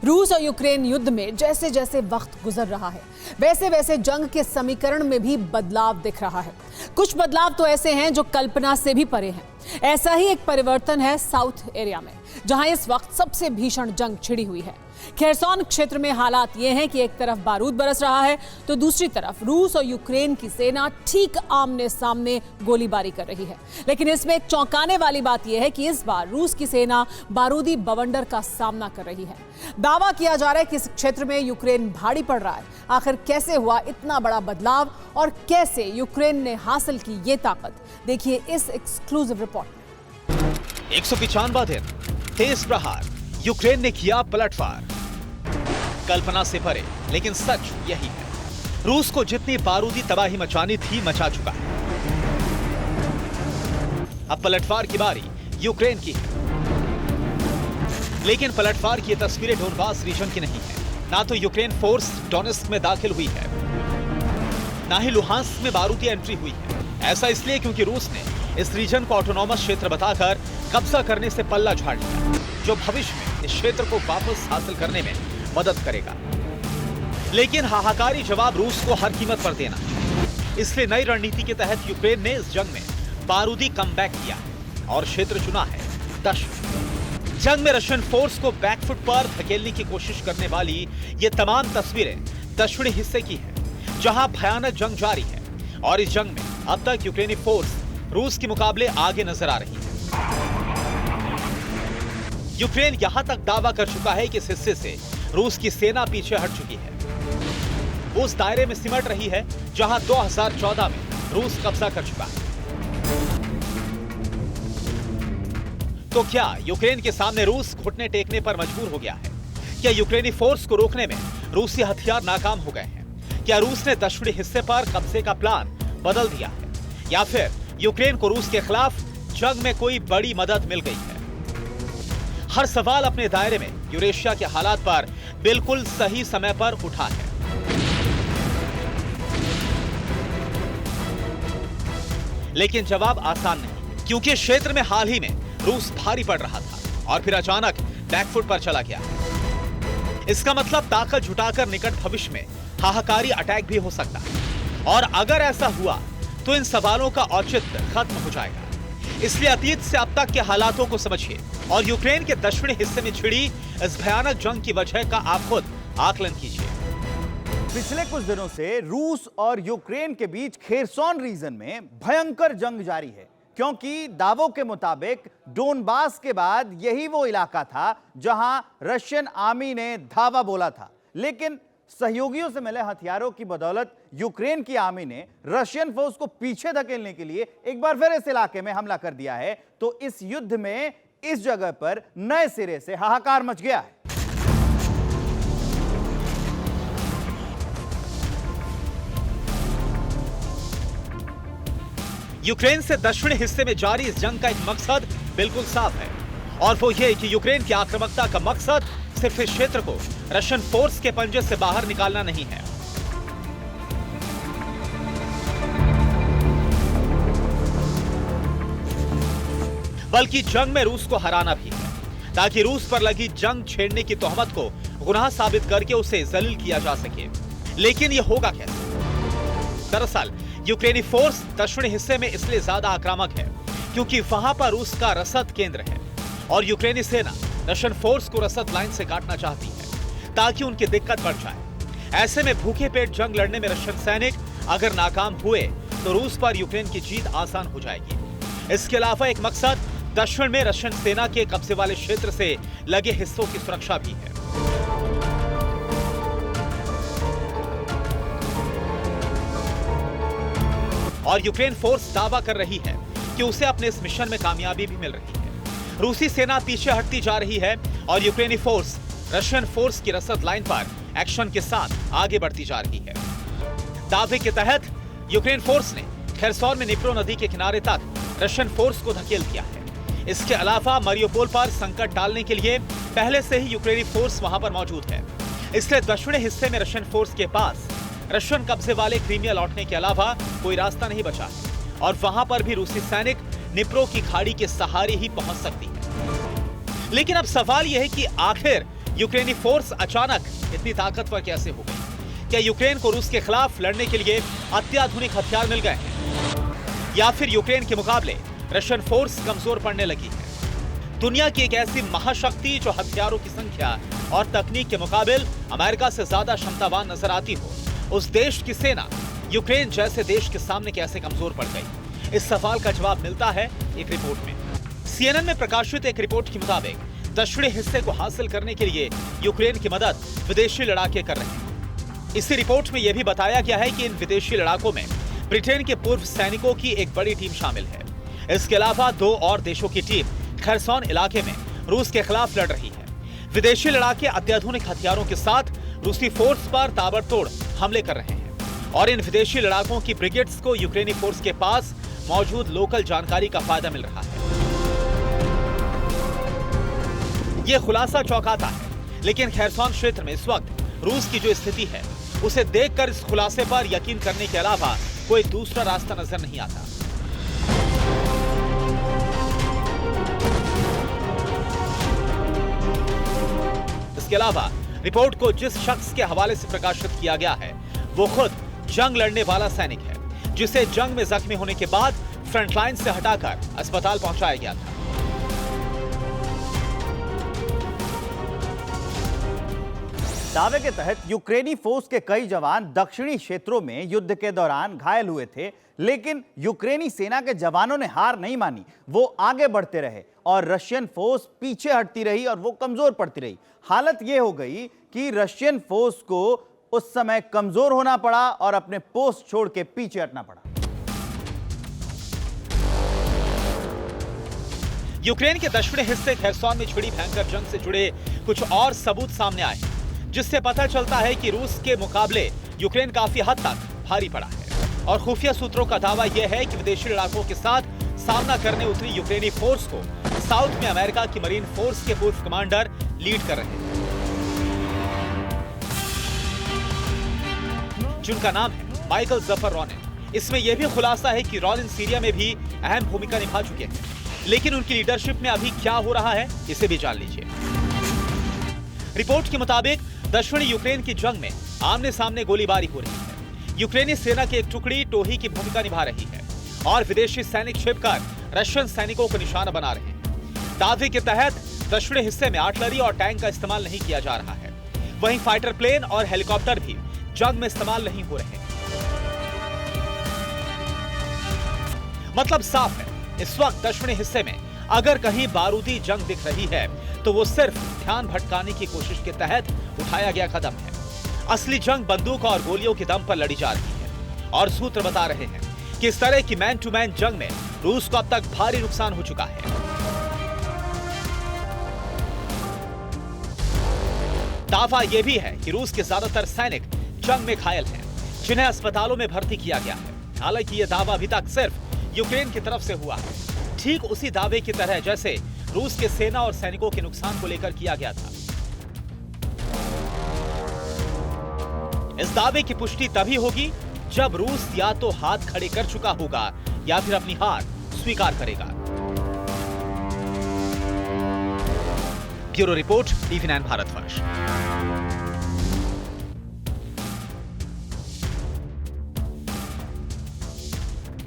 रूस और यूक्रेन युद्ध में जैसे जैसे वक्त गुजर रहा है वैसे वैसे जंग के समीकरण में भी बदलाव दिख रहा है। कुछ बदलाव तो ऐसे हैं जो कल्पना से भी परे हैं। ऐसा ही एक परिवर्तन है साउथ एरिया में, जहां इस वक्त सबसे भीषण जंग छिड़ी हुई है। खेरसॉन क्षेत्र में हालात ये हैं कि एक तरफ बारूद बरस रहा है तो दूसरी तरफ रूस और यूक्रेन की सेना ठीक आमने सामने गोलीबारी कर रही है। लेकिन इसमें एक चौंकाने वाली बात यह है कि इस बार रूस की सेना बारूदी बवंडर का सामना कर रही है। दावा किया जा रहा है कि इस क्षेत्र में यूक्रेन भारी पड़ रहा है। आखिर कैसे हुआ इतना बड़ा बदलाव और कैसे यूक्रेन ने हासिल की ये ताकत, देखिए इस एक्सक्लूसिव रिपोर्ट में। 195 दिन, तेज प्रहार, यूक्रेन ने किया पलटवार। कल्पना से परे, लेकिन सच यही है। रूस को जितनी बारूदी तबाही मचानी थी, मचा चुका है। अब पलटवार की बारी यूक्रेन की है। लेकिन पलटवार की ये तस्वीरें डोनबास रीजन की नहीं है। ना तो यूक्रेन फोर्स डोनेस्क में दाखिल हुई है, ना ही लुहांस्क में बारूदी एंट्री हुई है। ऐसा इसलिए क्योंकि रूस ने इस रीजन को ऑटोनॉमस क्षेत्र बताकर कब्जा करने से पल्ला झाड़ लिया, जो भविष्य में इस क्षेत्र को वापस हासिल करने में मदद करेगा। लेकिन हाहाकारी जवाब रूस को हर कीमत पर देना। इसलिए नई रणनीति के तहत यूक्रेन ने इस जंग में बारूदी कमबैक किया और क्षेत्र चुना है दक्षिण। जंग में रशियन फोर्स को बैकफुट पर धकेलने की कोशिश करने वाली ये तमाम तस्वीरें दक्षिणी हिस्से की है, जहां भयानक जंग जारी है। और इस जंग में अब तक यूक्रेनी फोर्स रूस के मुकाबले आगे नजर आ रही है। यूक्रेन यहां तक दावा कर चुका है कि इस हिस्से से रूस की सेना पीछे हट चुकी है। वो उस दायरे में सिमट रही है जहां 2014 में रूस कब्जा कर चुका है। तो क्या यूक्रेन के सामने रूस घुटने टेकने पर मजबूर हो गया है? क्या यूक्रेनी फोर्स को रोकने में रूसी हथियार नाकाम हो गए हैं? क्या रूस ने दक्षिणी हिस्से पर कब्जे का प्लान बदल दिया है? या फिर यूक्रेन को रूस के खिलाफ जंग में कोई बड़ी मदद मिल गई है? हर सवाल अपने दायरे में यूरेशिया के हालात पर बिल्कुल सही समय पर उठा है। लेकिन जवाब आसान नहीं, क्योंकि क्षेत्र में हाल ही में रूस भारी पड़ रहा था और फिर अचानक बैकफुट पर चला गया। इसका मतलब ताकत जुटाकर निकट भविष्य में हाहाकारी अटैक भी हो सकता है। और अगर ऐसा हुआ तो इन सवालों का औचित्य खत्म हो जाएगा। इसलिए अतीत से अब तक के हालातों को समझिए और यूक्रेन के दक्षिणी हिस्से में छिड़ी इस भयानक जंग की वजह का आप खुद आकलन कीजिए। पिछले कुछ दिनों से रूस और यूक्रेन के बीच खेरसॉन रीजन में भयंकर जंग जारी है, क्योंकि दावों के मुताबिक डोनबास के बाद यही वो इलाका था जहां रशियन आर्मी ने धावा बोला था। लेकिन सहयोगियों से मिले हथियारों की बदौलत यूक्रेन की आर्मी ने रशियन फोर्स को पीछे धकेलने के लिए एक बार फिर इस इलाके में हमला कर दिया है। तो इस युद्ध में इस जगह पर नए सिरे से हाहाकार मच गया है। यूक्रेन से दक्षिणी हिस्से में जारी इस जंग का एक मकसद बिल्कुल साफ है, और वो ये कि यूक्रेन की आक्रामकता का मकसद सिर्फ इस क्षेत्र को रशियन फोर्स के पंजे से बाहर निकालना नहीं है, बल्कि जंग में रूस को हराना भी है, ताकि रूस पर लगी जंग छेड़ने की तोहमत को गुनाह साबित करके उसे जलील किया जा सके। लेकिन यह होगा कैसे? दरअसल यूक्रेनी फोर्स दक्षिणी हिस्से में इसलिए ज्यादा आक्रामक है क्योंकि वहां पर रूस का रसद केंद्र है और यूक्रेनी सेना रशियन फोर्स को रसद लाइन से काटना चाहती है ताकि उनकी दिक्कत बढ़ जाए। ऐसे में भूखे पेट जंग लड़ने में रशियन सैनिक अगर नाकाम हुए तो रूस पर यूक्रेन की जीत आसान हो जाएगी। इसके अलावा एक मकसद दक्षिण में रशियन सेना के कब्जे वाले क्षेत्र से लगे हिस्सों की सुरक्षा भी है। और यूक्रेन फोर्स दावा कर रही है कि उसे अपने इस मिशन में कामयाबी भी मिल रही है। रूसी सेना पीछे हटती जा रही है और यूक्रेनी फोर्स रशियन फोर्स की रसद लाइन पर एक्शन के साथ आगे बढ़ती जा रही है। दावे के तहत यूक्रेन फोर्स ने खेरसॉन में निप्रो नदी के किनारे तक रशियन फोर्स को धकेल दिया है। इसके अलावा मारियोपोल पर संकट डालने के लिए पहले से ही यूक्रेनी फोर्स वहां पर मौजूद है। इसलिए दक्षिणी हिस्से में रशियन फोर्स के पास रशियन कब्जे वाले क्रीमिया लौटने के अलावा कोई रास्ता नहीं बचा और वहां पर भी रूसी सैनिक निप्रो की खाड़ी के सहारे ही पहुंच सकती है। लेकिन अब सवाल यह है कि आखिर यूक्रेनी फोर्स अचानक इतनी ताकतवर कैसे हो गई? क्या यूक्रेन को रूस के खिलाफ लड़ने के लिए अत्याधुनिक हथियार मिल गए हैं, या फिर यूक्रेन के मुकाबले रशियन फोर्स कमजोर पड़ने लगी है? दुनिया की एक ऐसी महाशक्ति जो हथियारों की संख्या और तकनीक के मुकाबले अमेरिका से ज्यादा क्षमतावान नजर आती हो, उस देश की सेना यूक्रेन जैसे देश के सामने कैसे कमजोर पड़ गई? इस सवाल का जवाब मिलता है एक रिपोर्ट में। CNN में प्रकाशित एक रिपोर्ट के मुताबिक दक्षिणी हिस्से को हासिल करने के लिए यूक्रेन की मदद विदेशी लड़ाके कर रहे हैं। इसी रिपोर्ट में यह भी बताया गया है कि इन विदेशी लड़ाकों में ब्रिटेन के पूर्व सैनिकों की एक बड़ी टीम शामिल है। इसके अलावा 2 और देशों की टीम खरसोन इलाके में रूस के खिलाफ लड़ रही है। विदेशी लड़ाके अत्याधुनिक हथियारों के साथ रूसी फोर्स पर ताबड़तोड़ हमले कर रहे हैं और इन विदेशी लड़ाकों की ब्रिगेड्स को यूक्रेनी फोर्स के पास मौजूद लोकल जानकारी का फायदा मिल रहा है। यह खुलासा चौंकाता है, लेकिन खरसोन क्षेत्र में इस वक्त रूस की जो स्थिति है उसे देखकर इस खुलासे पर यकीन करने के अलावा कोई दूसरा रास्ता नजर नहीं आता। इसके अलावा रिपोर्ट को जिस शख्स के हवाले से प्रकाशित किया गया है वो खुद जंग लड़ने वाला सैनिक है, जिसे जंग में जख्मी होने के बाद फ्रंटलाइन से हटाकर अस्पताल पहुंचाया गया था। दावे के तहत यूक्रेनी फोर्स के कई जवान दक्षिणी क्षेत्रों में युद्ध के दौरान घायल हुए थे, लेकिन यूक्रेनी सेना के जवानों ने हार नहीं मानी। वो आगे बढ़ते रहे और रशियन फोर्स पीछे हटती रही और वो कमजोर पड़ती रही। हालत यह हो गई कि रशियन फोर्स को उस समय कमजोर होना पड़ा और अपने पोस्ट छोड़ के पीछे हटना पड़ा। यूक्रेन के दक्षिणी हिस्से खरसोन में छिड़ी भयंकर जंग से जुड़े कुछ और सबूत सामने आए, जिससे पता चलता है कि रूस के मुकाबले यूक्रेन काफी हद तक भारी पड़ा है। और खुफिया सूत्रों का दावा यह है कि विदेशी लड़ाकों के साथ सामना करने उतरी यूक्रेनी फोर्स को साउथ में अमेरिका की मरीन फोर्स के पूर्व कमांडर लीड कर रहे हैं, जिनका नाम है माइकल जफर रॉनिन। इसमें यह भी खुलासा है कि रॉनिन सीरिया में भी अहम भूमिका निभा चुके हैं, लेकिन उनकी लीडरशिप में अभी क्या हो रहा है इसे भी जान लीजिए। रिपोर्ट के मुताबिक दक्षिणी यूक्रेन की जंग में आमने सामने गोलीबारी हो रही है। यूक्रेनी सेना की एक टुकड़ी टोही की भूमिका निभा रही है और विदेशी सैनिक छिपकर रशियन सैनिकों को निशाना बना रहे हैं। दावे के तहत दक्षिणी हिस्से में आर्टिलरी और टैंक का इस्तेमाल नहीं किया जा रहा है, वहीं फाइटर प्लेन और हेलीकॉप्टर भी जंग में इस्तेमाल नहीं हो रहे। मतलब साफ है, इस वक्त दक्षिणी हिस्से में अगर कहीं बारूदी जंग दिख रही है तो वो सिर्फ ध्यान भटकाने की कोशिश के तहत उठाया गया कदम है। असली जंग बंदूक और गोलियों के दम पर लड़ी जा रही है और सूत्र बता रहे हैं कि इस तरह की मैन टू मैन जंग में रूस को अब तक भारी नुकसान हो चुका है। दावा यह भी है कि रूस के ज्यादातर सैनिक जंग में घायल हैं, जिन्हें अस्पतालों में भर्ती किया गया है। हालांकि यह दावा अभी तक सिर्फ यूक्रेन की तरफ से हुआ है, ठीक उसी दावे की तरह जैसे रूस के सेना और सैनिकों के नुकसान को लेकर किया गया था। इस दावे की पुष्टि तभी होगी जब रूस या तो हाथ खड़े कर चुका होगा या फिर अपनी हार स्वीकार करेगा। Bureau report, TV9 Bharatvarsh.